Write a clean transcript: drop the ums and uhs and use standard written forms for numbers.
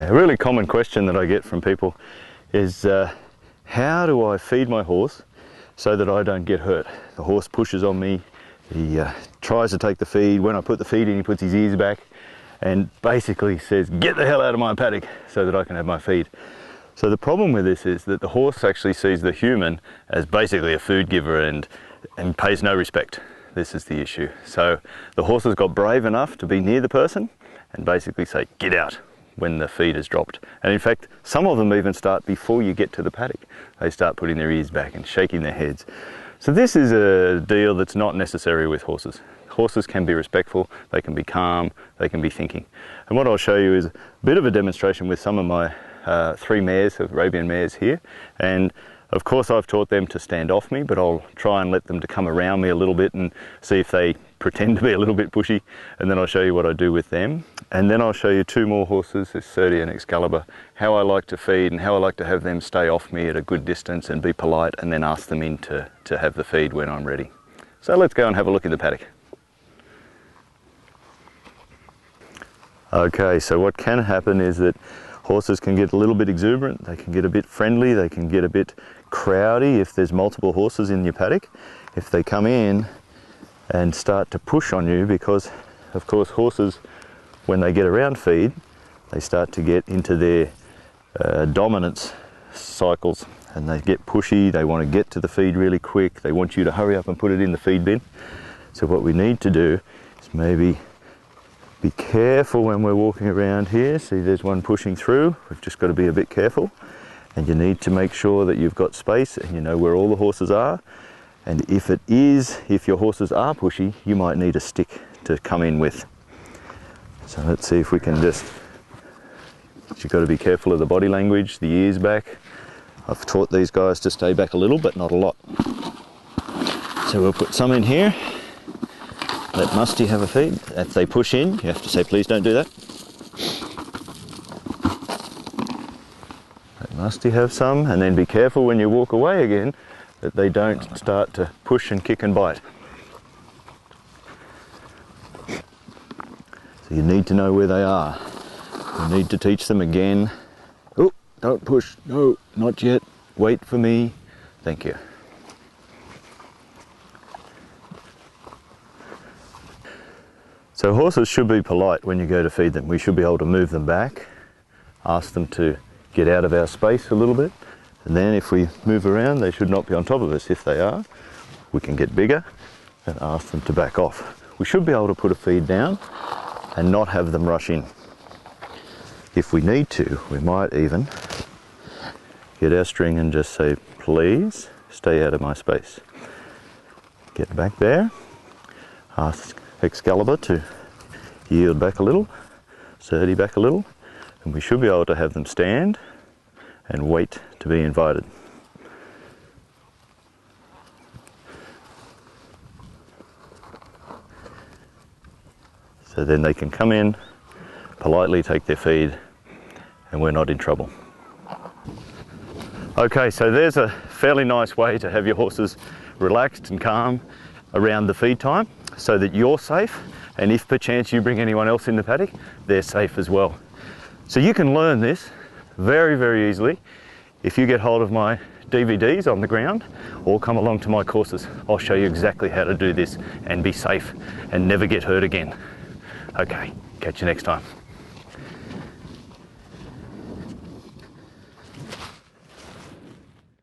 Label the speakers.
Speaker 1: A really common question that I get from people is how do I feed my horse so that I don't get hurt? The horse pushes on me, he tries to take the feed. When I put the feed in, he puts his ears back and basically says, get the hell out of my paddock so that I can have my feed. So the problem with this is that the horse actually sees the human as basically a food giver and pays no respect. This is the issue. So the horse has got brave enough to be near the person and basically say, get out, when the feed is dropped. And in fact, some of them even start before you get to the paddock. They start putting their ears back and shaking their heads. So this is a deal that's not necessary with horses. Horses can be respectful, they can be calm, they can be thinking. And what I'll show you is a bit of a demonstration with some of my 3 mares, Arabian mares here. And of course I've taught them to stand off me, but I'll try and let them to come around me a little bit and see if they pretend to be a little bit pushy, and then I'll show you what I do with them. And then I'll show you 2 more horses, this 30 and Excalibur, how I like to feed and how I like to have them stay off me at a good distance and be polite, and then ask them in to have the feed when I'm ready. So let's go and have a look in the paddock. Okay, so what can happen is that horses can get a little bit exuberant, they can get a bit friendly, they can get a bit crowdy if there's multiple horses in your paddock. If they come in and start to push on you, because of course horses, when they get around feed, they start to get into their dominance cycles and they get pushy, they want to get to the feed really quick, they want you to hurry up and put it in the feed bin. So what we need to do is maybe be careful when we're walking around here. See, there's one pushing through. We've just got to be a bit careful, and you need to make sure that you've got space and you know where all the horses are. And if your horses are pushy, you might need a stick to come in with. So let's see if we can you've got to be careful of the body language, the ears back. I've taught these guys to stay back a little, but not a lot. So we'll put some in here. Let Musty have a feed. If they push in, you have to say, please don't do that. Let Musty have some, and then be careful when you walk away again that they don't start to push and kick and bite. So you need to know where they are. You need to teach them again. Oh, don't push. No, not yet. Wait for me. Thank you. So horses should be polite when you go to feed them. We should be able to move them back, ask them to get out of our space a little bit, and then if we move around, they should not be on top of us. If they are, we can get bigger and ask them to back off. We should be able to put a feed down and not have them rush in. If we need to, we might even get our string and just say, please stay out of my space. Get back there, ask Excalibur to yield back a little, 30 back a little, and we should be able to have them stand and wait to be invited. So then they can come in, politely take their feed, and we're not in trouble. Okay, so there's a fairly nice way to have your horses relaxed and calm around the feed time, so that you're safe, and if perchance you bring anyone else in the paddock, they're safe as well. So you can learn this very, very easily if you get hold of my DVDs on the ground or come along to my courses. I'll show you exactly how to do this and be safe and never get hurt again. Okay, catch you next time.